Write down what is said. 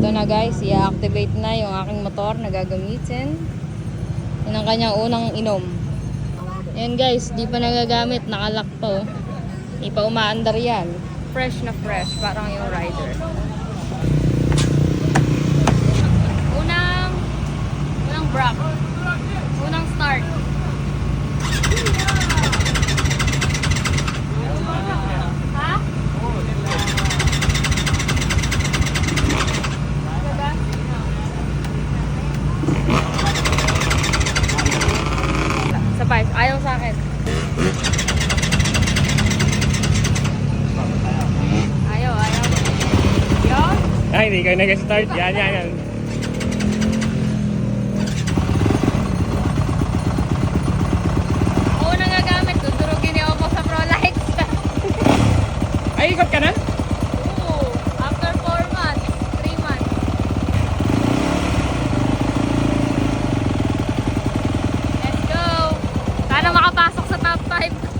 Ito na guys, i-activate na yung aking motor na gagamitin. Yan ang kanyang unang inom. Ayan guys, di pa nagagamit, nakalock pa oh. Di pa umaandar yan. Fresh na fresh, parang yung rider. Unang brake. Unang start. Ha? Sabay, ayaw sa akin. Ayaw. Yun? Ay, hindi kayo nag-start. Yan. Oo, nagagamit. Dudurugin niyo ako sa Prolix. Ay, ikot ka na? Oo, after 4 months, 3 months. Let's go! Sana makapasok sa top 5.